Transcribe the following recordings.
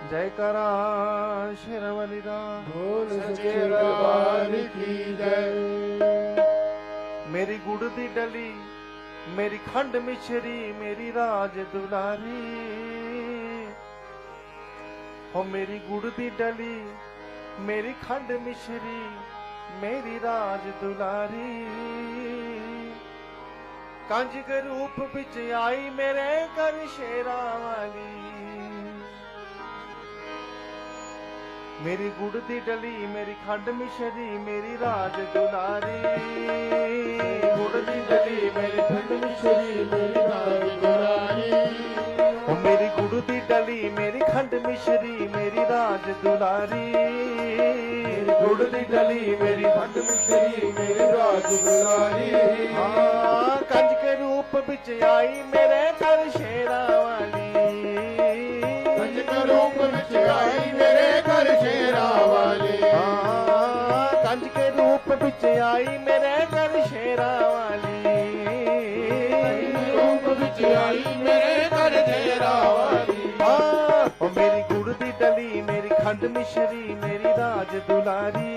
जयकारा शेरवाली दा बोल सच्चे दरबार की जय। मेरी गुड़ दी डली मेरी खंड मिश्री मेरी राज दुलारी हो मेरी गुड़ दी डली मेरी खंड मिश्री मेरी राज दुलारी कंज के रूप बिच आई मेरे घर शेरा वाली मेरी गुड़ दी डली मेरी खंड मिश्री मेरी राज दुलारी गुड़ दी डली मेरी खंड मिश्री मेरी राज दुलारी ओ मेरी गुड़ दी डली मेरी खंड मिश्री मेरी राज दुलारी गुड़ दी डली मेरी खंड मिश्री मेरी राज दुलारी हाँ कंज के रूप बिच आई मेरे घर शेरा वाली कंज के रूप बिच आई मेरे घर शेरा वाली कंज के रूप बिच आई मेरे घर शेरा वाली रूप बिच आई मेरे घर शेरा वाली ओ मेरी गुड़ दी डली मेरी खंड मिश्री मेरी राज दुलारी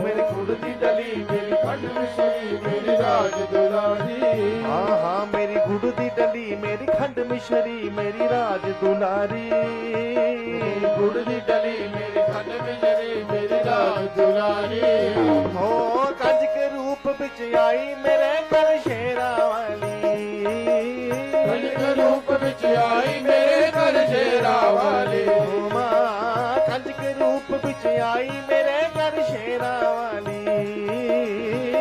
मेरी गुड़ दी डली मेरी खंड मिश्री मेरी राज दुलारी हाँ मेरी गुड़ दी डली मेरी खंड मिश्री मेरी राज दुलारी गुड़ दी डली मेरी खंड मिश्री मेरी राज दुलारी हो कंज के रूप बिच आई मेरे घर शेरा वाली कंज के रूप बिच आई मेरे घर शेरा वाली कंज के रूप बिच आई मेरे घर शेरा वाली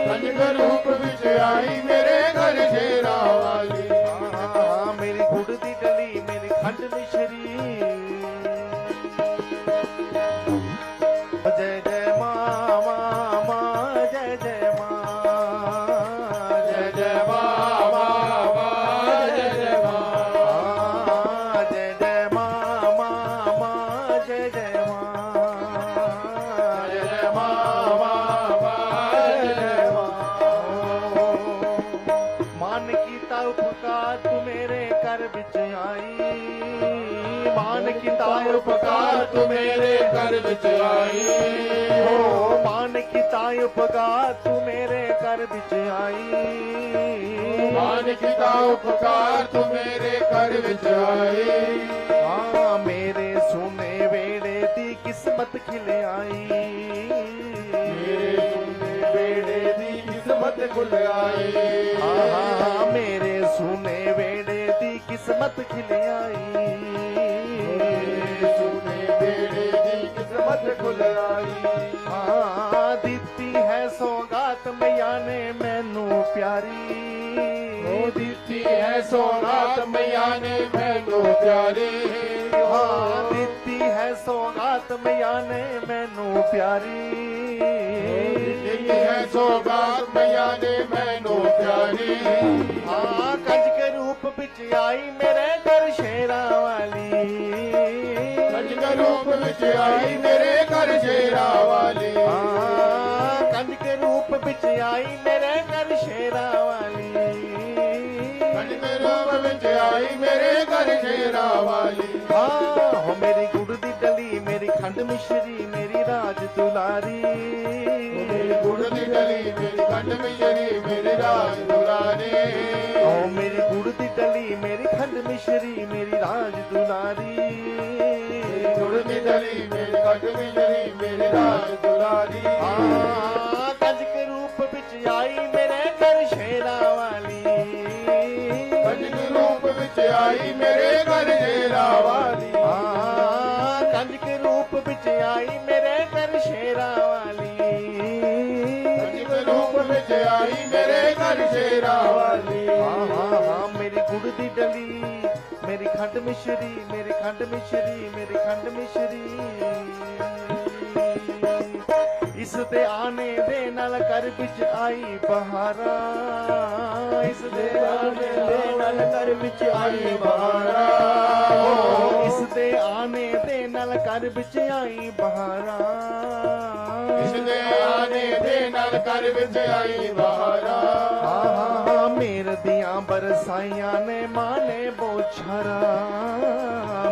कंज के रूप बिच आई मेरे घर शेरा वाली मेरी गुड़ दी डली मेरी खंड मिश्री जय जय माँ माँ माँ जय जय माँ जय जय माँ माँ माँ जय जय माँ जय जय माँ माँ माँ जय जय माँ जय जय माँ माँ माँ जय जय मान कीता उपकार तू मेरे घर बिच आई मान कीता उपकार तू मेरे घर बिच आई हो मान कीता उपकार तू मेरे घर बिच आई मान कीता उपकार तू मेरे घर बिच आई हाँ मेरे सोने वेड़े दी किस्मत खिल आई मेरे सुने बेड़े दी किस्मत खुल आई हाँ मेरे सोने वेड़े दी किस्मत खिल आई मेरे सुने बेड़े दी किस्मत खुल आई हाँ दिती है सौगात मैया ने मैनू प्यारी ओ दिती है सौगात मैया ने मैनू प्यारी हाँ दिती है सौगात मैया ने मैनू प्यारी दिती है सौगात मैया ने मैनू प्यारी हाँ कंज के रूप बिच आई मेरे घर शेरा वाली कंज के रूप बिच आई मेरे घर शेरा वाली हाँ कंज के रूप बिच आई मेरे घर शेरा वाली कंज के रूप बिच आई मेरे घर शेरा वाली हाँ हो मेरी गुड़ दी डली मेरी खंड मिश्री मेरी राज दुलारी मेरी गुड़ दी डली मेरी खंड मिश्री मेरी राज दुलारी ओ मेरी गुड़ दी डली मेरी खंड मिश्री मेरी राज दुलारी गुड़ दी डली मेरी खंड मिश्री मेरी राज दुलारी कंज के रूप बिच आई मेरे घर शेरा वाली कंज के रूप बिच आई मेरे घर शेरा वाली कंज के रूप बिच आई मेरे घर शेरा वाली कंज के रूप बिच आई मेरे घर शेरा वाली मेरी गुड़ दी डली मेरी खंड मिश्री मेरी खंड मिश्री मेरी खंड मिश्री इस दे आने दे नाल कर बिच आई बहारा इस दे आने दे नाल कर बिच आई बहारा इस दे आने दे नाल कर बिच आई बहारा इस दे आने दे नाल कर बिच आई बहारा ਮੇਰ ਦੀਆਂ ਬਰਸਾਈਆਂ ਨੇ ਮਾਨੇ ਬੋਛਰਾ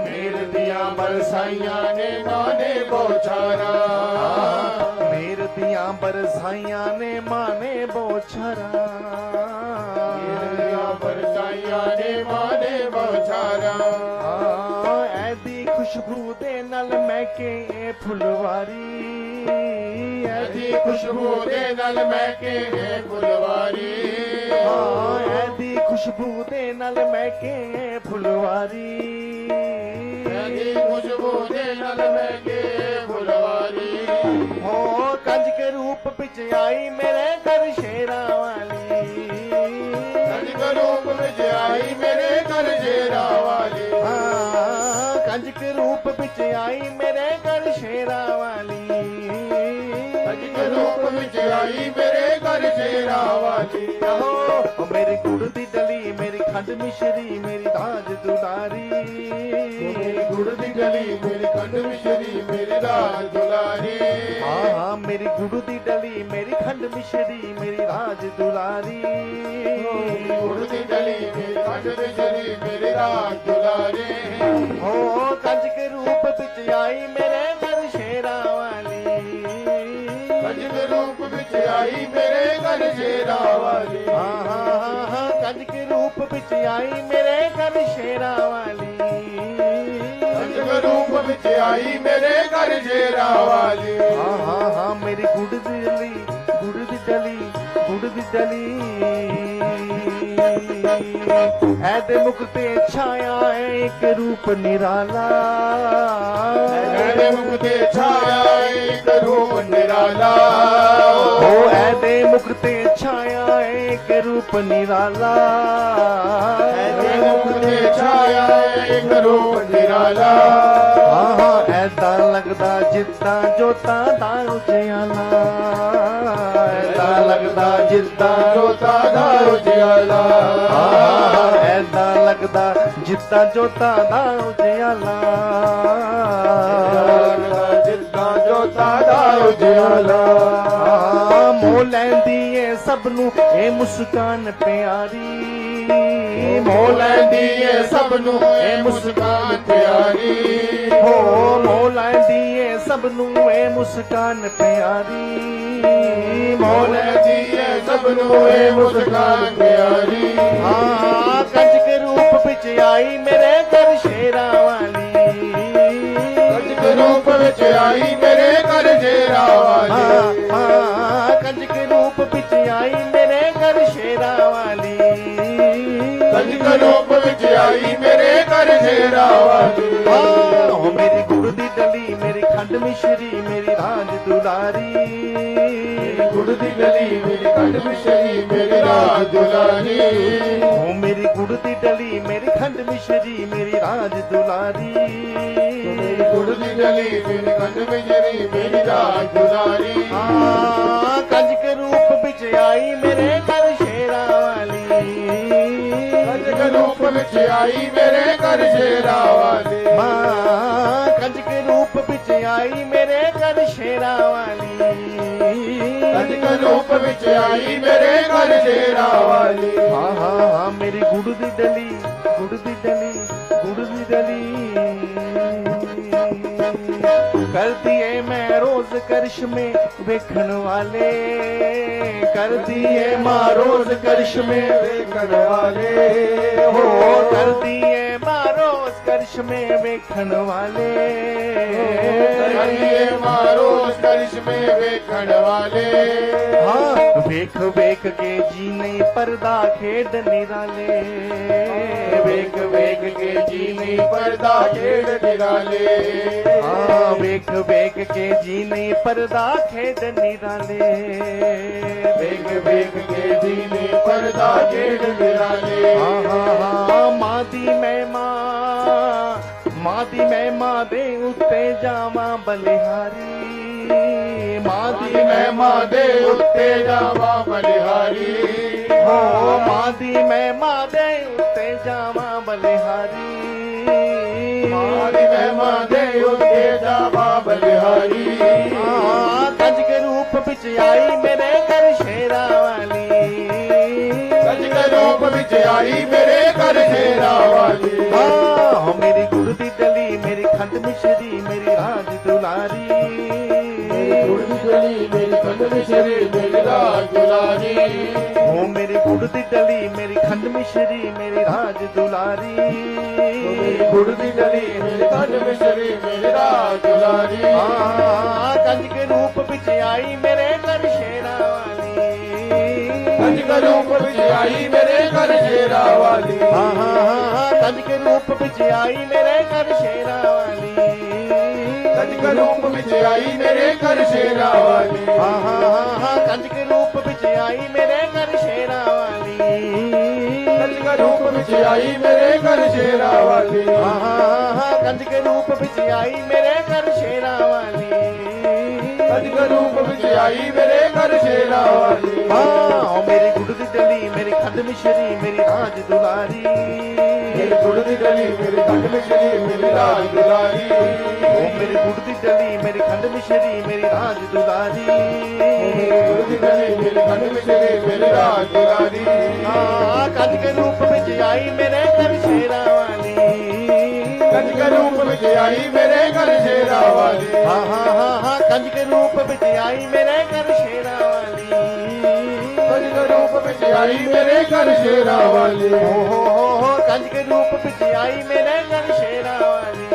ਮੇਰ ਦੀਆਂ ਬਰਸਾਈਆਂ ਨੇ ਮਾਨੇ ਬੋਛਾਰਾ ਮੇਰ ਦੀਆਂ ਬਰਸਾਈਆਂ ਨੇ ਮਾਨੇ ਬੋਛਰਾ ਮੇਰ ਦੀਆਂ ਬਰਸਾਈਆਂ ਨੇ ਮਾਨੇ ਬੋਛਾਰਾ ਐਦੀ ਖੁਸ਼ਬੂ ਦੇ ਨਾਲ ਮਹਿਕੇ ਇਹ ਫੁਲਵਾਰੀ ਐਦੀ ਖੁਸ਼ਬੂ ਦੇ ਨਾਲ ਮਹਿਕੇ ਇਹ ਫੁਲਵਾਰੀ ਐਦੀ ਖੁਸ਼ਬੂ ਦੇ ਨਾਲ ਮਹਿਕੇ ਇਹ ਫੁਲਵਾਰੀ ਐਦੀ ਖੁਸ਼ਬੂ ਦੇ ਨਾਲ ਮਹਿਕੇ ਇਹ ਫੁਲਵਾਰੀ ਹੋ ਕੰਜ ਕੇ ਰੂਪ ਵਿੱਚ ਆਈ ਮੇਰੇ ਘਰ ਸ਼ੇਰਾਂ ਵਾਲੀ ਕੰਜ ਕੇ ਰੂਪ ਵਿੱਚ ਆਈ ਮੇਰੇ ਘਰ ਸ਼ੇਰਾਂ ਵਾਲੀ ਕੰਜ ਕੇ ਰੂਪ ਵਿੱਚ ਆਈ ਮੇਰੇ ਘਰ ਸ਼ੇਰਾਂ ਵਾਲੀ ਕੰਜ ਕੇ ਰੂਪ ਵਿੱਚ ਆਈ ਮੇਰੇ ਘਰ ਸ਼ੇਰਾਂ ਵਾਲੀ ਓ ਮੇਰੀ ਗੁੜ ਦੀ ਡਲੀ ਮੇਰੀ ਖੰਡ ਮਿਸ਼ਰੀ ਮੇਰੀ ਰਾਜ ਦੁਲਾਰੀ ਮੇਰੀ ਗੁੜ ਦੀ ਗਲੀ ਮੇਰੀ ਖੰਡ ਮਿਸ਼ਰੀ ਮੇਰੀ ਰਾਜ ਦੁਲਾਰੀ ਹਾਂ ਮੇਰੀ ਗੁੜ ਦੀ ਡਲੀ ਮੇਰੀ ਖੰਡ ਮਿਸ਼ਰੀ ਮੇਰੀ ਰਾਜ ਦੁਲਾਰੀ ਗੁੜ ਦੀ ਗਲੀ ਮੇਰੀ ਖੰਡ ਮਿਸ਼ਰੀ ਮੇਰੀ ਰਾਜ ਦੁਲਾਰੀ ਹੋ ਕੰਜ ਕੇ ਰੂਪ ਵਿੱਚ ਆਈ ਮੇਰੇ ਘਰ ਸ਼ੇਰਾਂ ਵਾਲੀ ਕੰਜ ਕੇ ਰੂਪ ਵਿੱਚ ਆਈ ਮੇਰੇ ਘਰ ਸ਼ੇਰਾਂ ਵਾਲੀ ਹਾਂ ਕੰਜ ਕੇ ਰੂਪ ਵਿੱਚ ਆਈ ਮੇਰੇ ਘਰ ਸ਼ੇਰਾਂ ਵਾਲੀ ਕੰਜ ਕੇ ਰੂਪ ਵਿੱਚ ਆਈ ਮੇਰੇ ਘਰ ਸ਼ੇਰਾਂ ਵਾਲੀ ਹਾਂ ਮੇਰੀ ਗੁੜ ਦੀ ਡਲੀ ਗੁੜ ਦੀ ਡਲੀ ਗੁੜ ਦੀ ਡਲੀ ਐਦੇ ਮੁਖ ਤੇ ਛਾਇਆ ਇੱਕ ਰੂਪ ਨਿਰਾਲਾ ਐਦੇ ਮੁਖ ਤੇ ਛਾਇਆ ਇੱਕ ਰੂਪ ਨਿਰਾਲਾ ਓ ਐਦੇ ਮੁਖ ਤੇ ਛਾਇਆ ਇੱਕ ਰੂਪ ਨਿਰਾਲਾ ਐਦੇ ਮੁਖ ਤੇ ਛਾਇਆ ਇੱਕ ਰੂਪ ਨਿਰਾਲਾ ਐਦਾਂ ਲੱਗਦਾ ਜਿੱਦਾਂ ਜੋਤਾਂ ਦਾ ਉਜਿਆਲਾ ਐਦਾਂ ਲੱਗਦਾ ਜਿੱਦਾਂ ਜੋਤਾਂ ਦਾ ਉਜਿਆਲਾ ਐਦਾਂ ਲੱਗਦਾ ਜਿੱਦਾਂ ਜੋਤਾਂ ਦਾ ਉਜਿਆਲਾ ਜਿੱਦਾਂ ਜੋਤਾਂ ਦਾ ਉਜਿਆਲਾ ਮੋਹ ਲੈਂਦੀ ਏ ਸਭ ਨੂੰ ਇਹ ਮੁਸਕਾਨ ਪਿਆਰੀ ਮੋਹ ਲੈਂਦੀ ਏ ਸਭ ਨੂੰ ਇਹ ਮੁਸਕਾਨ ਪਿਆਰੀ ਹੋ ਮੋਹ ਲੈਂਦੀ ਏ ਸਭ ਨੂੰ ਇਹ ਮੁਸਕਾਨ ਪਿਆਰੀ ਮੋਹ ਲੈਂਦੀ ਏ ਸਭ ਨੂੰ ਇਹ ਮੁਸਕਾਨ ਪਿਆਰੀ ਕੰਜ ਕੇ ਰੂਪ ਵਿੱਚ ਆਈ ਮੇਰੇ ਘਰ ਸ਼ੇਰਾਂ ਵਾਲੀ ਕੰਜ ਕੇ ਰੂਪ ਵਿੱਚ ਆਈ ਮੇਰੇ ਘਰ ਸ਼ੇਰਾਂ ਵਾਲੀ ਕੰਜ ਕੇ ਰੂਪ ਵਿੱਚ ਆਈ ਮੇਰੇ ਘਰ ਸ਼ੇਰਾਂ ਵਾਲੀ ਕੰਜ ਕੇ ਰੂਪ ਵਿੱਚ ਆਈ ਮੇਰੇ ਘਰ ਸ਼ੇਰਾਂ ਵਾਲੀ ਹੋ ਮੇਰੀ ਗੁੜ ਦੀ ਡਲੀ ਮੇਰੀ ਖੰਡ ਮਿਸ਼ਰੀ ਮੇਰੀ ਰਾਜ ਦੁਲਾਰੀ ਗੁੜ ਦੀ ਗਲੀ ਮੇਰੀ ਖੰਡ ਮਿਸ਼ਰੀ ਮੇਰੀ ਰਾਜ ਦੁਲਾਰੀ ਹੋ ਮੇਰੀ ਗੁੜ ਦੀ ਡਲੀ ਮੇਰੀ ਖੰਡ ਮਿਸ਼ਰੀ ਮੇਰੀ ਰਾਜ ਦੁਲਾਰੀ ਗੁੜ ਦੀ ਗਲੀ ਮੇਰੀ ਖੰਡ ਮਿਸ਼ਰੀ ਮੇਰੀ ਰਾਜ ਦੁਲਾਰੀ ਕੰਜ ਕੇ ਰੂਪ ਵਿੱਚ ਆਈ ਮੇਰੇ ਘਰ ਸ਼ੇਰਾਂ ਵਾਲੀ ਕੰਜ ਕੇ ਰੂਪ ਵਿੱਚ ਆਈ ਮੇਰੇ ਘਰ ਸ਼ੇਰਾਂ ਵਾਲੀ ਕੰਜ ਕੇ ਰੂਪ ਵਿੱਚ ਆਈ ਮੇਰੇ ਘਰ ਸ਼ੇਰਾਂ ਵਾਲੀ ਕੰਜ ਕੇ ਰੂਪ ਵਿੱਚ ਆਈ ਮੇਰੇ ਘਰ ਸ਼ੇਰਾਂ ਵਾਲੀ ਮੇਰੀ ਗੁੜ ਦੀ ਡਲੀ ਗੁੜ ਦੀ ਡਲੀ ਗੁੜ ਦੀ ਡਲੀ करती है मैं रोज करिश्मे वेखण वाले करती है माँ रोज करिश्मे वेखण वाले हो करती है माँ रोज करिश्मे वेखण वाले करती है माँ रोज करिश्मे वेखण वाले हाँ वेख वेख के जी नहीं पर्दा खेड निराले वेख वेख के जी नहीं पर्दा खेड निराले वेख वेख के जी नहीं पर्दा खेड निराले वेख वेख के जी नहीं पर्दा खेड निराले मादी मैं माँ दे उत्ते जावा बलिहारी मादी मैं माँ दे उत्ते जावा बलिहारी हो मादी मैं माँ दे उत्ते जावा बलिहारी मादी मैं माँ दे उत्ते जावा बलिहारी कंज के रूप विच आई मेरे घर शेरा वाली कंज के रूप आई मेरे घर शेरा वाली। हाँ मेरी गुड़ दी डली मेरी खंड मिश्री मेरी राज दुलारी, गुड़ दी डली मेरी खंड मिश्री मेरी राज दुलारी। ओ मेरी गुड़ दी डली मेरी खंड मिश्री मेरी राज दुलारी, मेरी गुड़ दी डली मेरी खंड मिश्री मेरी राज दुलारी। हाँ कंज के रूप विच आई मेरे घर शेरा वाली, कंज के रूप विच आई मेरे घर शेरा वाली। हाँ कंज के रूप विच आई मेरे घर शेरा वाली, कंज के रूप विच आई मेरे घर शेरा वाली। हाँ कंज के रूप विच आई मेरे घर शेरा वाली, कंज के रूप विच आई मेरे घर शेरा वाली। हाँ कंज के रूप विच आई मेरे घर शेरा वाली, कंज के रूप विच आई मेरे घर शेरा वाली। हाँ मेरी गुड़ दी डली मेरी खंड मिश्री मेरी राज दुलारी, मेरी गुड़ दी डली मेरी खंड मिश्री मेरी राज दुलारी। ओ मेरी गुड़ दी डली मेरी खंड मिश्री मेरी राज दुलारी, मेरी गुड़ दी डली मेरी खंड मिश्री मेरी राज दुलारी। हाँ कंज के रूप विच आई मेरे घर शेरा वाली, कंज के रूप विच आई मेरे घर शेरा वाली। हाँ कंज के रूप विच आई मेरे घर शेरा वाली, कंज के रूप विच आई मेरे घर शेरा वाली। हो कंज के रूप विच आई मेरे घर शेरा वाली,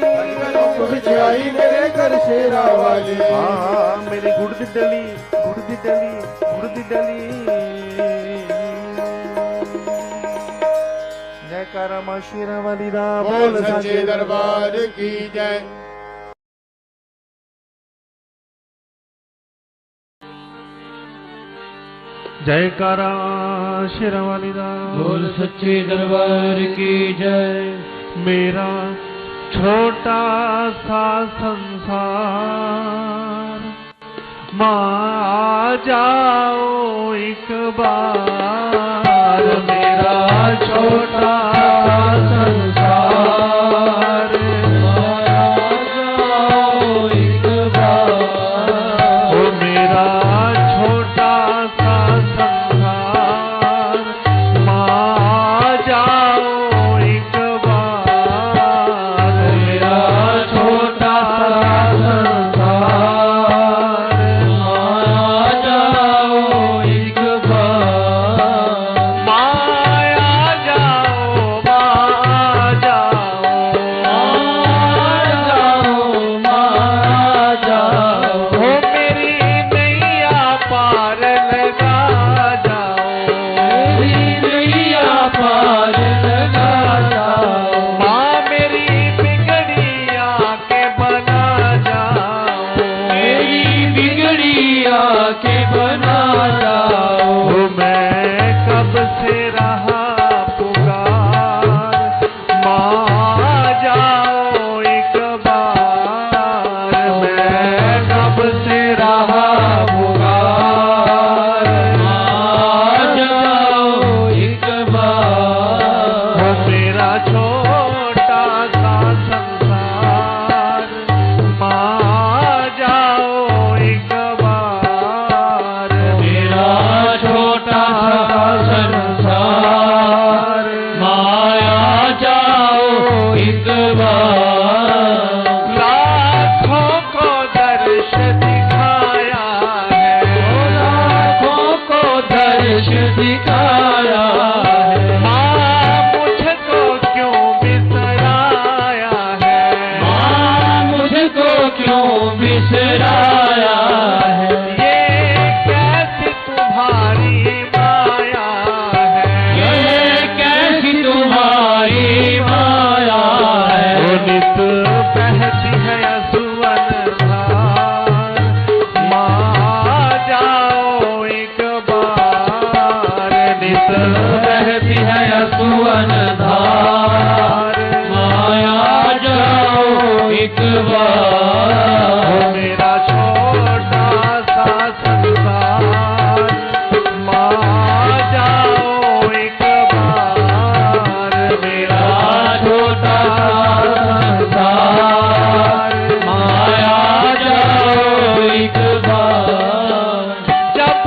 कंज के रूप विच आई मेरे घर शेरा वाली। हाँ मेरी गुड़ दी डली गुड़ दी डली गुड़ दी डली। जयकारा मां शेरा वाली दा बोल सच्चे दरबार की जय। जयकारा शेरा वाली दा बोल सच्चे दरबार की जय। मेरा छोटा सा संसार मां आ जाओ एक बार, मेरा छोटा संसार मां आ जाओ एक बार। ओ मेरा छोटा सा संसार मां आ जाओ एक बार, मेरा छोटा सा संसार मां आ जाओ एक बार। माया जाओ माया जाओ माया जाओ माया जाओ, हो मेरी नैया पार लगा जाओ, मेरी नैया पार लगा जाओ। माँ मेरी बिगड़ी आके बना जाओ, मेरी बिगड़ी आके बना जाओ। मैं कब से रहा पुकार माँ आ जाओ एक बार, मैं कब से रहा पुकार माँ आ जाओ एक बार। हो मेरा छोटा सा संसार माँ आ जाओ एक बार, मेरा छोटा सा संसार माया जाओ एक बार। लाखों को दर्श दिखाया है, लाखों को दर्श दिखाया है। माँ मुझको क्यों बिसराया है, माँ मुझको क्यों बिसराया है। ये कैसी तुम्हारी माया है, ये कैसी तुम्हारी माया है। वो नित बहती है असुवन धार माँ आ जाओ एक बार, नित बहती है असुवन धार माया आ जाओ एक बार। हो मेरा छोटा सा संसार माँ आ जाओ एक बार, मेरा छोटा सा संसार माया आ जाओ एक बार। जब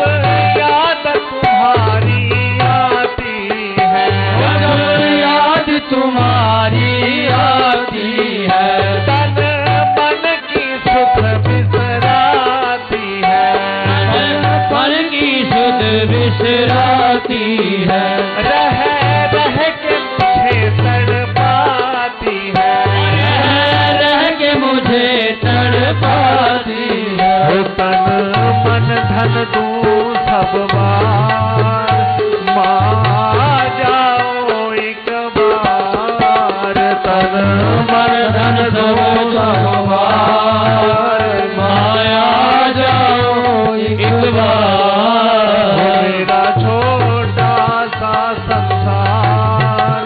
याद तुम्हारी आती पाती है, रह रह के मुझे तड़पाती है, रह के मुझे तड़पाती है। हो तन मन धन दूं सब बार, माँ जाओ एक बार। तन मन धन दूं सब बार, माया जाओ एक बार। मेरा छोटा सा संसार,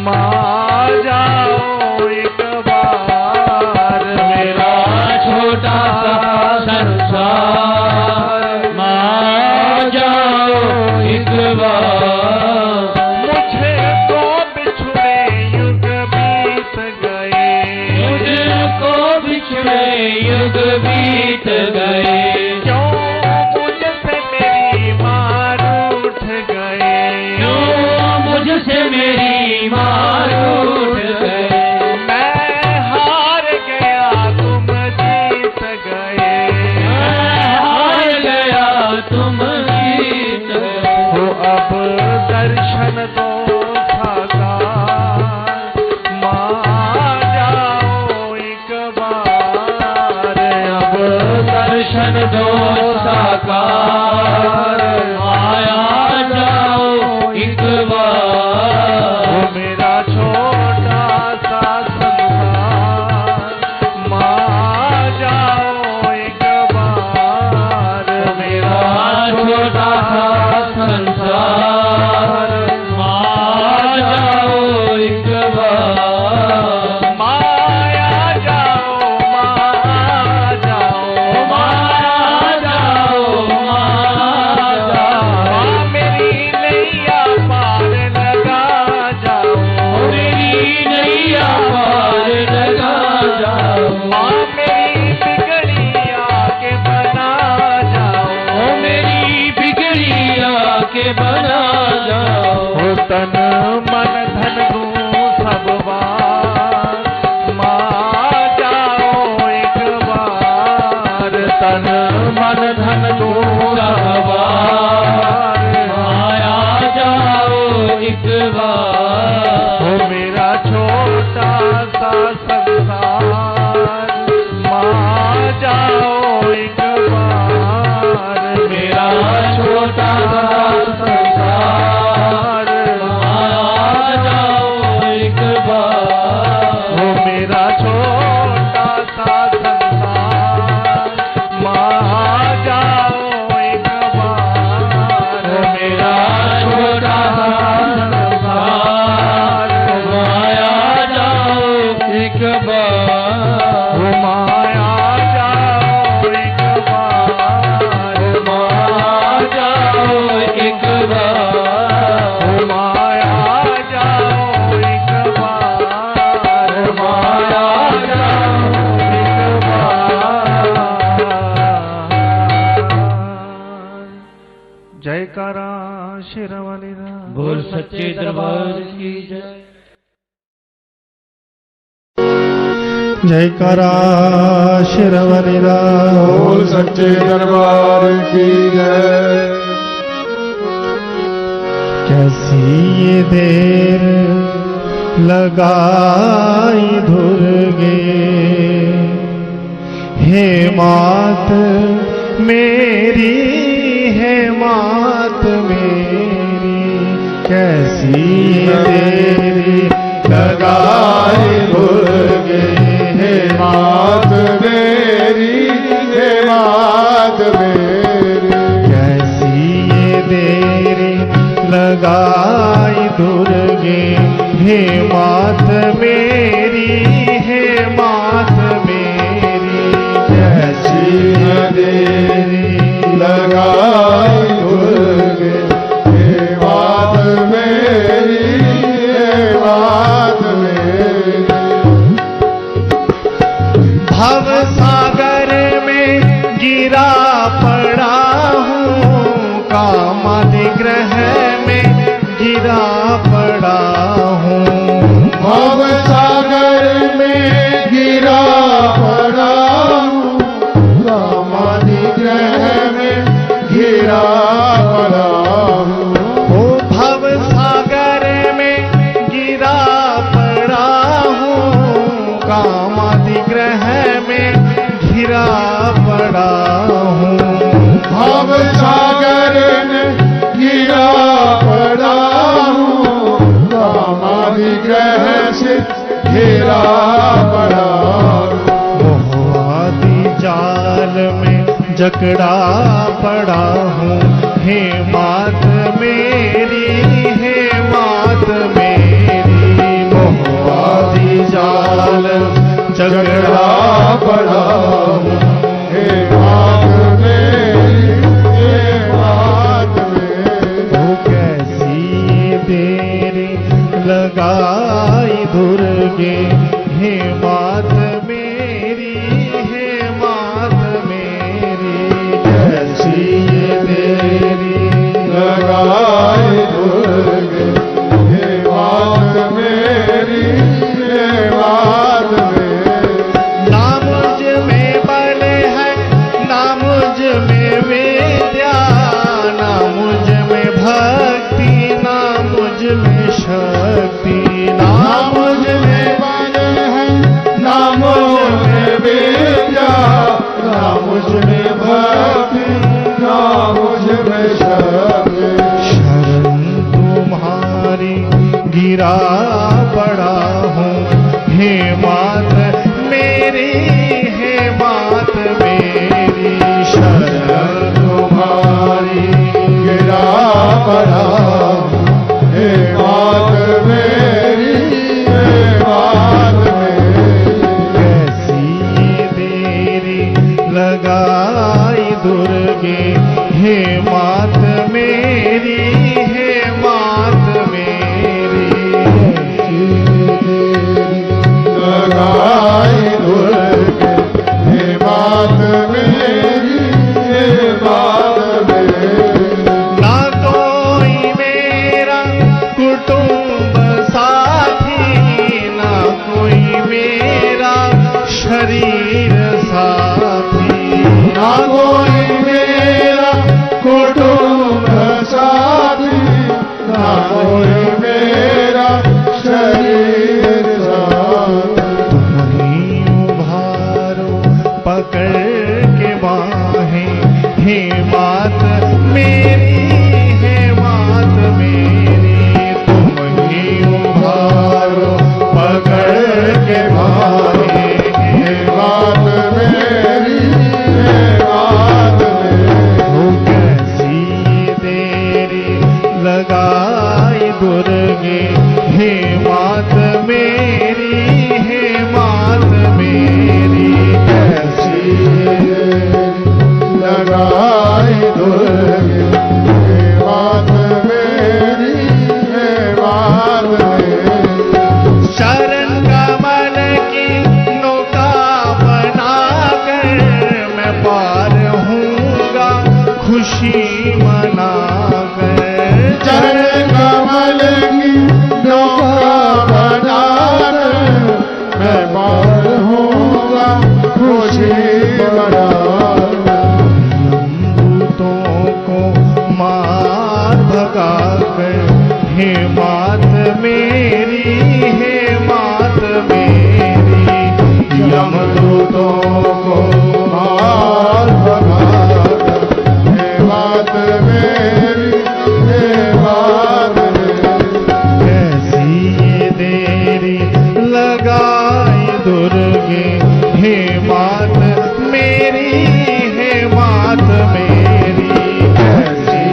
माँ जाओ एक बार। मेरा छोटा सा संसार, माँ जाओ एक बार। मुझे तो बिछुड़े युग बीत गए, मुझको बिछड़े युग बीत गए, क्यों मुझसे मेरी माँ रूठ गए, क्यों मुझसे मेरी माँ रूठ गए। मैं हार गया तुम जीत गए, हार गया तुम जीत गए। हो अब दर्शन दो साकार, माँ जाओ एक बार। अब दर्शन दो साकार, माया जाओ एक बार। वो मेरा छोटा सा संसार, माँ जाओ एक बार। मेरा छोटा सा संसार, माँ जाओ एक बार। माया जाओ, माँ जाओ, माया जाओ, माया जाओ। माँ मेरी नैया पार लगा जाओ, मेरी नैया पार लगा जाओ। माँ मेरी बिगड़ी आके बना जाओ, ओ मेरी बिगड़ी आके बना जाओ। हो तन मन धन दूं सब बार, माँ जाओ एक बार। तन मन धन दूं सब बार, माया जाओ एक बार। हो मेरा छोटा सा संसार, माँ जाओ एक बार। मेरा छोटा सा संसार, माया जाओ एक बार। हो मेरा छोटा सा संसार, माँ जाओ एक बार। ओ मेरा छोटा सा संसार, माया जाओ एक बार। हो माया जाओ एक बार, माया जाओ एक बार। हो माया जाओ एक बार, माया जाओ एक बार। जयकारा शेरावाली दा। बोल सच्चे दरबार की जय। जयकारा शेरावाली दा। बोल सच्चे दरबार की जय। कैसी ये देर लगाई धुर्गे, हे मात मेरी, हे मात मेरी। कैसी ये देर लगाई धुर्गे, हे मात मेरी, हे मात मेरी। कैसी ये देर लगाई दुर्गे, हे मात मेरी, हे मात मेरी। कैसी ये देर लगाई दुर्गे, हे मात मेरी, हे मात मेरी। भव सागर में गिरा पड़ा हूँ, कामादिग्रह में गिरा पड़ा हूँ। भव सागर में गिरा पड़ा हूँ, समाधि ग्रह में गिरा पड़ा हूँ। ओ कामादि ग्रह में घिरा पड़ा हूँ। भव सागर में गिरा पड़ा हूँ, कामादि ग्रह से घिरा पड़ा हूँ। मोहादि जाल में जकड़ा पड़ा हूँ। हे मात मेरी, हे मात मेरी, मोहादि जाल जकड़ा पड़ा हूँ। हे मात मेरी, हे मात मेरी, वो कैसी देरी लगाई दुर्गे, हे मात मेरी, हे मात मेरी, कैसी देरी लगाए दुर्गे, हे मात मेरी, हे मात मेरी। ना मुझ में बल है, ना मुझ में विद्या, ना मुझ में भक्ति, ना मुझ में शक्ति, ना मुझ में बल है, ना मुझ में विद्या, ना मुझ में भक्ति, ना मुझ में शक्ति। शरण तुम्हारी गिरा पड़ा हूँ। हे मात मेरी, हे मात मेरी, शरण तुम्हारी गिरा पड़ा हूँ। हे मात मेरी, हे मात मेरी, कैसी देरी लगाई दुर्गे, हे मात मेरी, हे मात मेरी, लगाए दुर्गे, हे मात मेरी, हे मात मेरी। ना कोई मेरा कुटुंब साथी, ना कोई मेरा शरीर साथी, ना कोई मेरा कुटुंब साथी, ना कोई मेरा शरीर साथी। तुम ही उभारो पकड़ के बाहें, हे मात मेरी, हे मात मेरी, तुम ही उभारो पकड़ के बाहें, हे मात मेरी, हे मात मेरी, हो कैसी देरी लगाई दुर्गे, हे मात मेरी, हे मात मेरी, कैसी लगाए दुर्गे, हे मात मेरी, हे मात मेरी। शरण कमल की नौका बनाकर मैं पार हूँगा खुशी मनाकर। चरण कमल की नौका बनाकर मैं पार होऊंगा खुशी मनाकर। भूतों को मार भगाकर, हे मात मेरी, हे मात मेरी, यमदूतों को मार भगाकर, हे मात मेरी, हे मात मेरी। कैसी ये देरी लगाई दुर्गे, हे मात मेरी, हे मात मेरी, कैसी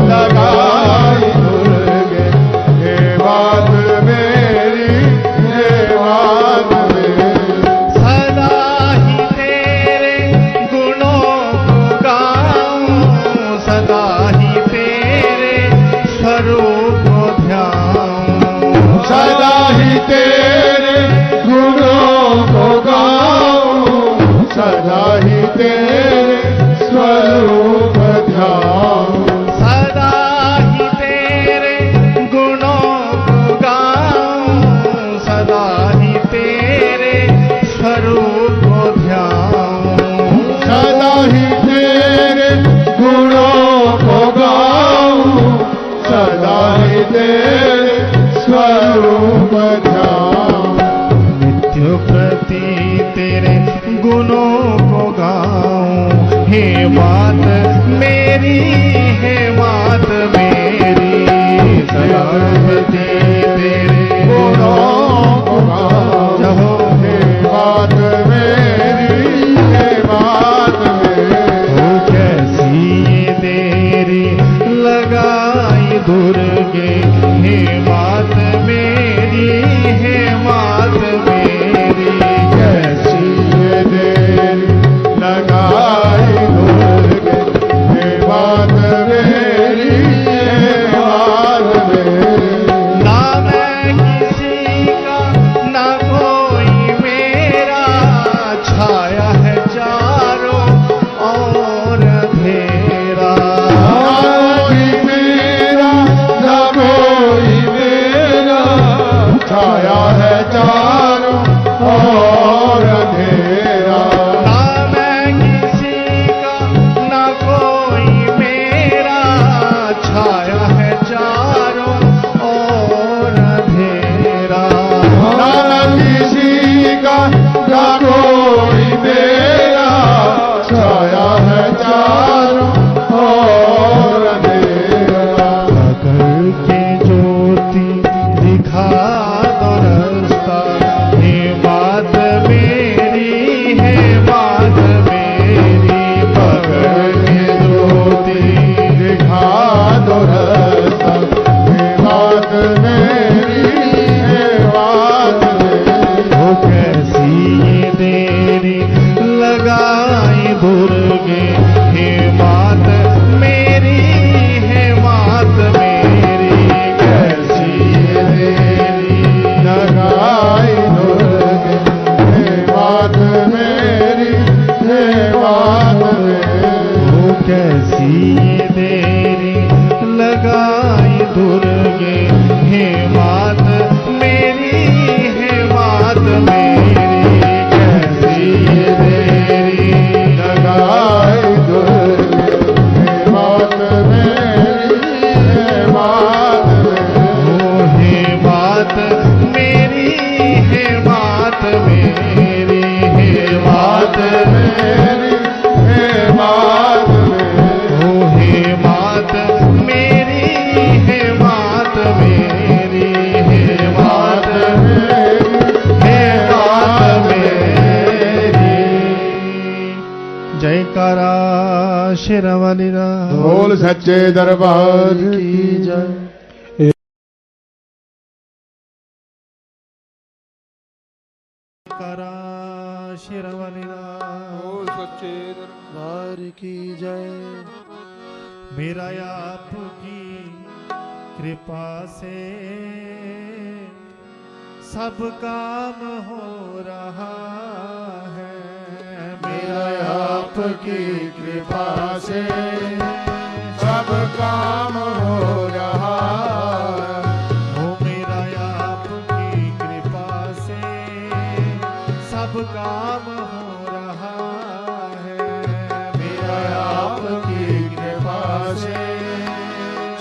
लगाई दुर्गे, हे मात मेरी, हे मात मेरी। सदा ही तेरे गुणों को गाऊं, सदा ही तेरे स्वरूप को ध्याऊं, सदा ही तेरे गुणों को तेरे गुणों को गाऊं। हे मात मेरी, हे मात मेरी, सदा रहती तेरे गुणों को गाऊं। जहो हे मात मेरी, हे मात मेरी। हो कैसी ये देरी लगाई दुर्गे, हे मात मेरी, हे मात मेरी। कैसी ये देरी लगाई दुर्गे, हे मात मेरी, हे मात मेरी। ना मैं किसी का ना कोई मेरा, छाया है चारों और अंधेरा। कोई मेरा न कोई मेरा, छाया है चारों और अंधेरा। ना मैं किसी का ना कोई मेरा, छाया है चारों और अंधेरा। ना किसी का न कोई मेरा, छाया है चारों और अंधेरा। पकड़ के ज्योति दिखा दो रास्ता, हे मात मेरी, हे मात मेरी। पकड़ के ज्योति दिखा दो रास्ता, हे मात मेरी, हे मात मेरी। हो कैसी ये देरी लगाई दुर्गे, हे मात मेरी, हे मात मेरी। कैसी ये देरी लगाई दुर्गे, हे मात मेरी, हे मात मेरी। हो कैसी ये देरी लगाई दुर्गे, हे मात मेरी, हे मात मेरी। कैसी ये देरी लगाई दुर्गे, हे मात मेरी, हे मात मेरी। ओ हे मात मेरी, हे मात मेरी, हे मात मेरी, हे मात मेरी। ओ हे मात मेरी, हे मात मेरी, हे मात हे मात मेरी। जयकारा शेरावाली दा बोल सच्चे दरबार की जय। जयकारा शेरावाली दा सच्चे दरबार की जय। मेरा आपकी कृपा से सब काम हो रहा है। मेरा आपकी कृपा से सब काम हो रहा है। हो मेरा आपकी कृपा से सब काम हो रहा है। मेरा आपकी कृपा से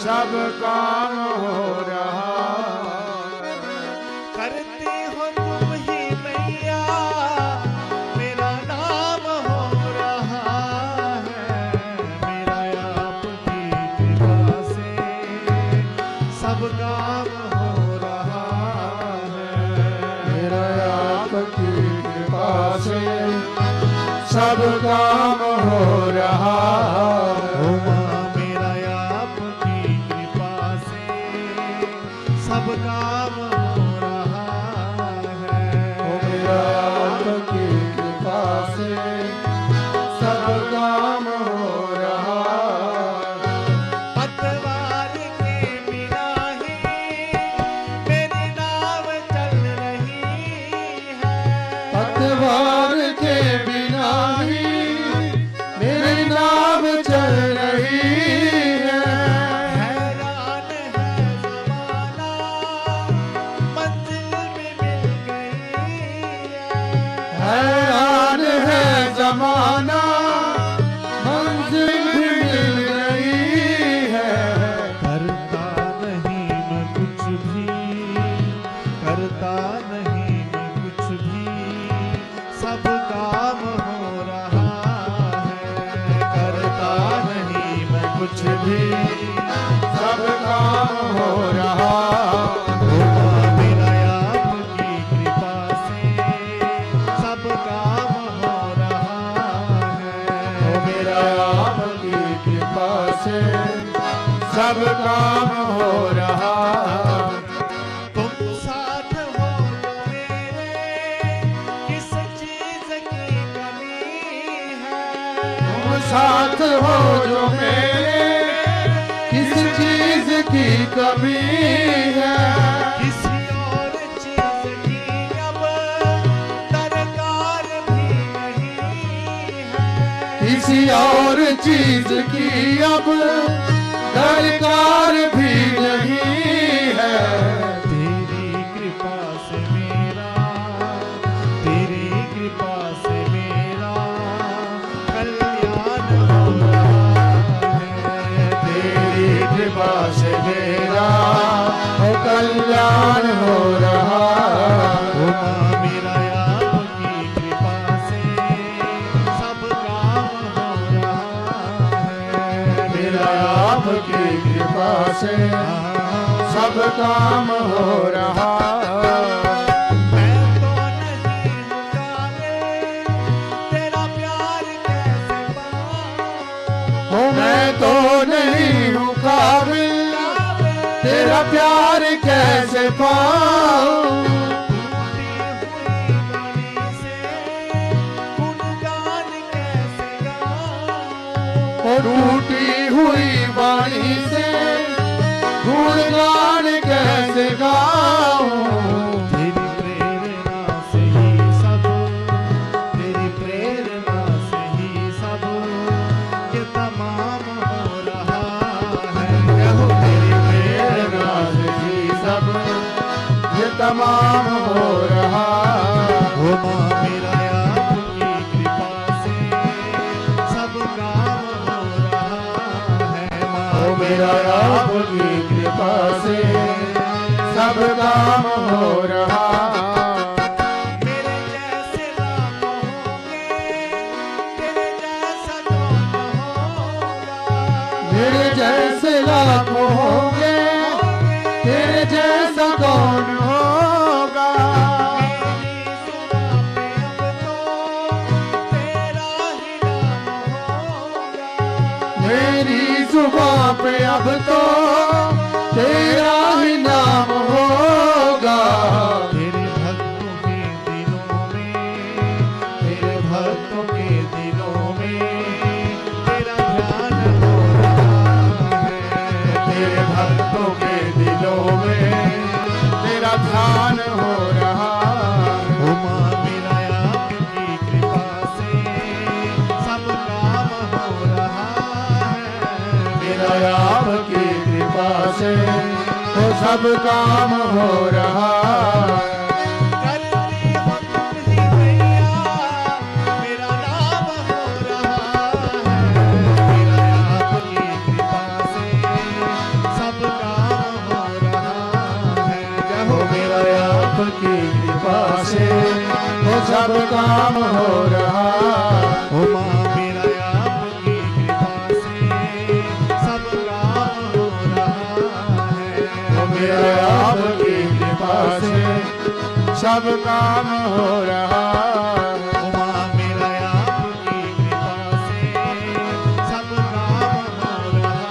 सब काम हो रहा है। करते हो तुम ही मैया, मेरा नाम हो रहा है। मेरा आपकी कृपा से सब काम हो रहा है। मेरा आपकी कृपा से सब काम हो रहा ओ है। माँ मेरा आपकी कृपा से सब काम हो रहा है। मेरा आपकी कृपा से सब काम हो रहा है। पतवार के बिना ही मेरी नाव चल रही है। पतवार के बिना ही मेरी नाव चल रही है। हैरान है ज़माना, मंजिल में मिल गई है। हैरान है जमाना, मंजिल भी मिल गई है। करता नहीं मैं कुछ भी, करता नहीं मैं कुछ भी, सब भी सब काम हो रहा। मेरा आपकी कृपा से सब काम हो रहा है। मेरा आपकी कृपा से सब काम हो रहा। तुम साथ हो मेरे, किस चीज की कमी है। तुम साथ हो जो मेरे, किस चीज की कमी है। किसी और चीज की अब दरकार भी नहीं है। किसी और चीज की अब दरकार भी नहीं है। तेरी कृपा से मेरा, तेरी कृपा से मेरा कल्याण हो रहा है। तेरी कृपा से मेरा कल्याण हो रहा। मेरा आपकी कृपा से सब काम हो रहा है। मेरा आपकी कृपा से सब काम हो रहा। मैं तो नहीं हूँ काबिल, तेरा प्यार कैसे पाऊं। मैं तो नहीं हूँ काबिल, तेरा प्यार कैसे पाऊं। टूटी हुई वाणी से गुणगान कैसे गाऊं। टूटी हुई वाणी से गुणगान कैसे गाऊं। तेरी प्रेरणा से ही सब, तेरी प्रेरणा से ही सब ये तमाम हो रहा है। कहो तेरी प्रेरणा से ही सब ये तमाम हो रहा। हो माँ मेरा आपकी कृपा से सब काम हो रहा है। माँ ओ मेरा आपकी कृपा से सब काम हो रहा। मेरे जैसे लाखों होंगे, तेरे जैसा कौन होगा। मेरे जैसे लाखों होंगे, तेरे जैसा कौन होगा। मेरी जुबां पे अब तो तेरा ही नाम होगा। मेरी जुबां पे अब तो तेरा ही नाम होगा। तेरे भक्तों के दिलों में, तेरे भक्तों के दिलों में तेरा ध्यान हो रहा। ओ माँ मेरा आपकी कृपा से सब काम हो रहा है। मेरा आपकी कृपा से तो सब काम हो रहा। करते हो तुम ही मैया, मेरा नाम हो रहा है। मेरा आपकी कृपा से सब काम हो रहा है। हो मेरा आपकी कृपा से तो सब काम हो रहा। ओ माँ मेरा आपकी कृपा से सब काम हो रहा है। हो मेरा आपकी कृपा से सब काम हो रहा। ओ माँ मेरा आपकी कृपा से सब काम हो रहा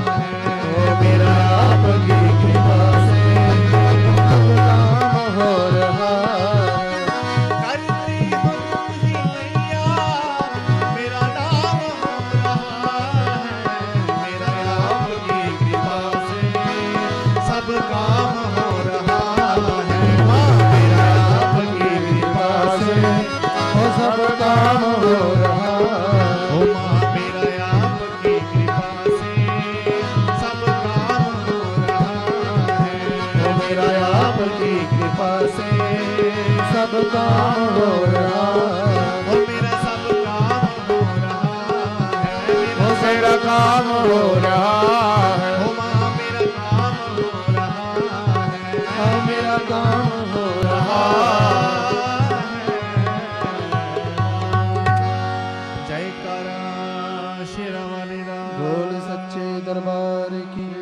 है। हो मेरा आपकी कृपा से सब काम हो रहा। करती हो तुम ही मैया, मेरा नाम हो रहा है। मेरा आपकी कृपा से सब काम हो रहा है। माँ मेरा आपकी कृपा से हो सब काम हो रहा। ओ माँ मेरा आपकी कृपा से सब काम हो रहा है। हो मेरा आपकी कृपा से सब काम हो रहा। ओ मेरा सब काम हो रहा है। हो मेरा काम हो रहा है। ओ माँ मेरा काम हो रहा है। हो मेरा काम हो रहा। जयकारा शेरा वाली दा। बोल सच्चे दरबार दरबार की